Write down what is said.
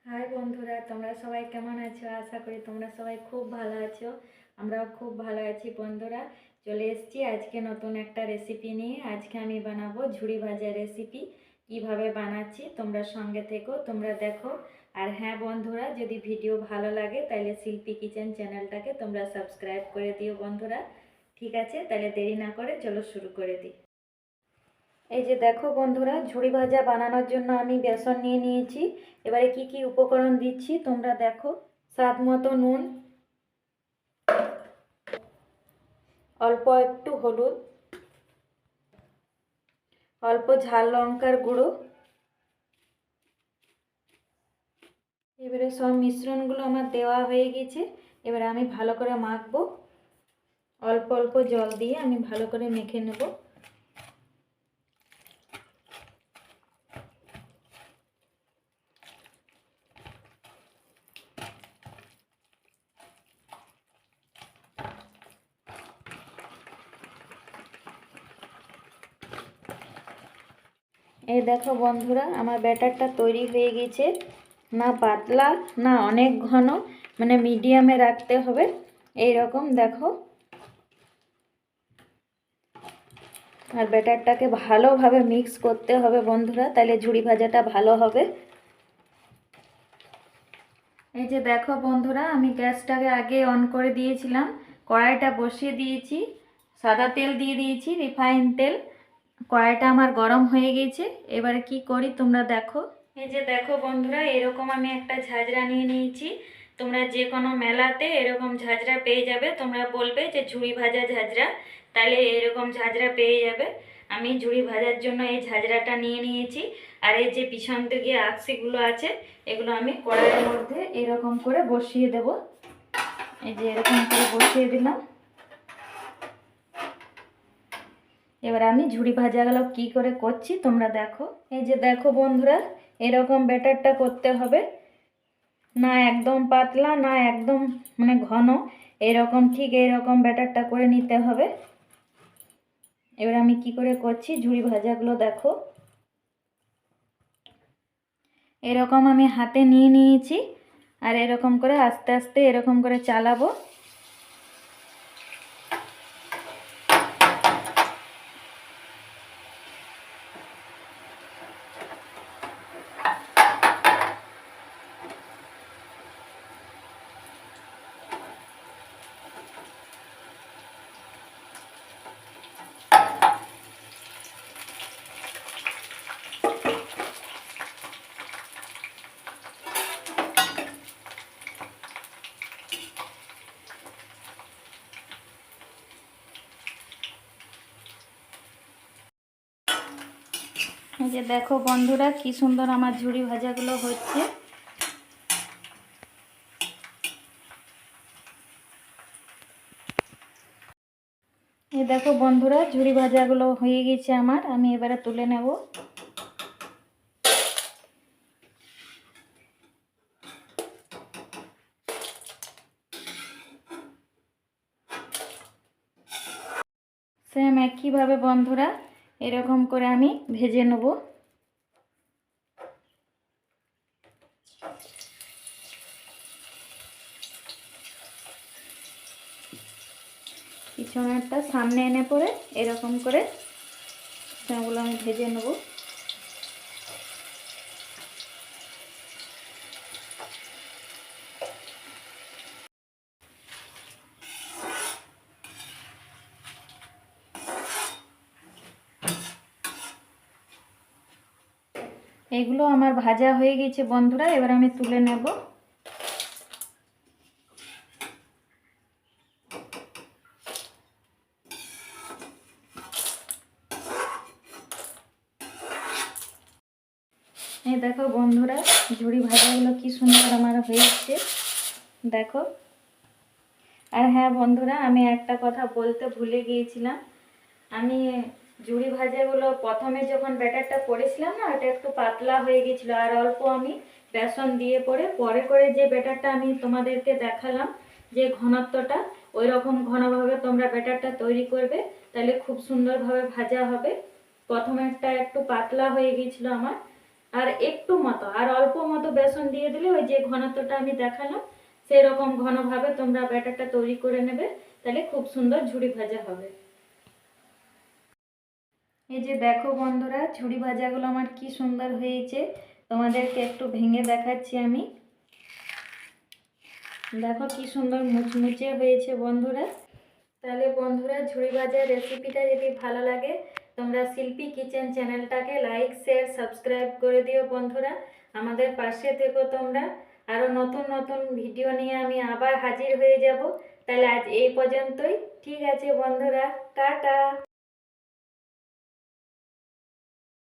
High বন্ধুরা, তোমরা সবাই কেমন আছো? আশা করি তোমরা সবাই খুব ভালো আছো। আমরাও খুব ভালো আছি। বন্ধুরা, চলে এসেছি আজকে নতুন একটা রেসিপি নিয়ে। আজকে আমি বানাবো ঝুড়ি ভাজা রেসিপি। কিভাবে বানাচ্ছি তোমরা সঙ্গে থেকো, তোমরা দেখো। আর হ্যাঁ বন্ধুরা, যদি ভিডিও ভালো লাগে তাহলে শিল্পী কিচেন চ্যানেলটাকে তোমরা সাবস্ক্রাইব করে দিও বন্ধুরা। ঠিক আছে, তাহলে দেরি না করে চলো শুরু করে দিই। এই যে দেখো বন্ধুরা, ঝুড়ি ভাজা বানানোর জন্য আমি বেসন নিয়ে নিয়েছি। এবারে কি কি উপকরণ দিচ্ছি তোমরা দেখো। স্বাদ মতো নুন, অল্প একটু হলুদ, অল্প ঝাল লঙ্কার গুঁড়ো। এবারে সব মিশ্রণগুলো আমার দেওয়া হয়ে গেছে। এবারে আমি ভালো করে মাখবো। অল্প অল্প জল দিয়ে আমি ভালো করে মেখে নেব। এই দেখো বন্ধুরা, আমার ব্যাটারটা তৈরি হয়ে গেছে। না পাতলা না অনেক ঘন, মানে মিডিয়ামে রাখতে হবে। এই রকম দেখো। আর ব্যাটারটাকে ভালোভাবে মিক্স করতে হবে বন্ধুরা, তাহলে ঝুড়ি ভাজাটা ভালো হবে। এই যে দেখো বন্ধুরা, আমি গ্যাসটাকে আগে অন করে দিয়েছিলাম, কড়াইটা বসিয়ে দিয়েছি, সাদা তেল দিয়ে দিয়েছি, রিফাইন তেল। কড়াইটা আমার গরম হয়ে গেছে। এবারে কি করি তোমরা দেখো। এই যে দেখো বন্ধুরা, এরকম আমি একটা ঝাঁঝরা নিয়ে নিয়েছি। তোমরা যে কোনো মেলাতে এরকম ঝাঁঝরা পেয়ে যাবে। তোমরা বলবে যে ঝুড়ি ভাজা ঝাঁঝরা, তাহলে এরকম ঝাঁঝরা পেয়ে যাবে। আমি ঝুড়ি ভাজার জন্য এই ঝাঁঝরাটা নিয়ে নিয়েছি। আর এই যে পিছন দিকে আকসিগুলো আছে, এগুলো আমি কড়াইয়ের মধ্যে এরকম করে বসিয়ে দেব। এই যে এরকম করে বসিয়ে দিলাম। এবার আমি ঝুড়ি ভাজাগুলো কি করে করছি তোমরা দেখো। এই যে দেখো বন্ধুরা, এরকম ব্যাটারটা করতে হবে। না একদম পাতলা না একদম মানে ঘন, এরকম ঠিক এরকম ব্যাটারটা করে নিতে হবে। এবার আমি কি করে করছি ঝুড়ি ভাজাগুলো দেখো। এরকম আমি হাতে নিয়ে নিয়েছি, আর এরকম করে আস্তে আস্তে এরকম করে চালাবো। এই যে দেখো বন্ধুরা, কি সুন্দর আমার ঝুড়ি ভাজাগুলো হচ্ছে। এই দেখো বন্ধুরা, ঝুড়ি ভাজাগুলো হয়ে গেছে আমার। আমি এবারে তুলে নেব। সেম একইভাবে বন্ধুরা এরকম করে আমি ভেজে নেব। পিছনেরটা সামনে এনে পরে এরকম করে সেগুলো আমি ভেজে নেব। এগুলো আমার ভাজা হয়ে গেছে বন্ধুরা, এবার আমি তুলে নেব। এই দেখো বন্ধুরা, ঝুড়ি ভাজাগুলো কি সুন্দর আমার হয়েছে দেখো। আর হ্যাঁ বন্ধুরা, আমি একটা কথা বলতে ভুলে গিয়েছিলাম। আমি ঝুড়ি ভাজাগুলো প্রথমে যখন ব্যাটারটা করেছিলাম না, ওটা একটু পাতলা হয়ে গেছিলো। আর অল্প আমি বেসন দিয়ে পরে করে যে ব্যাটারটা আমি তোমাদেরকে দেখালাম, যে ঘনত্বটা, ওই রকম ঘনভাবে তোমরা ব্যাটারটা তৈরি করবে, তাহলে খুব সুন্দরভাবে ভাজা হবে। প্রথমেরটা একটু পাতলা হয়ে গিয়েছিলো আমার, আর একটু মতো, আর অল্প মতো বেসন দিয়ে দিলে ওই যে ঘনত্বটা আমি দেখালাম সেরকম ঘনভাবে তোমরা ব্যাটারটা তৈরি করে নেবে, তাহলে খুব সুন্দর ঝুড়ি ভাজা হবে। এই যে দেখো বন্ধুরা, ঝুড়ি ভাজাগুলো আমার কি সুন্দর হয়েছে, তোমাদেরকে একটু ভেঙে দেখাচ্ছি আমি। দেখো কি সুন্দর মুচমুচে হয়েছে বন্ধুরা। তাহলে বন্ধুরা, ঝুড়ি ভাজার রেসিপিটা যদি ভালো লাগে তোমরা শিল্পী কিচেন চ্যানেলটাকে লাইক শেয়ার সাবস্ক্রাইব করে দিও বন্ধুরা। আমাদের পাশে থেকো তোমরা। আরও নতুন নতুন ভিডিও নিয়ে আমি আবার হাজির হয়ে যাব। তাহলে আজ এই পর্যন্তই। ঠিক আছে বন্ধুরা, টাটা।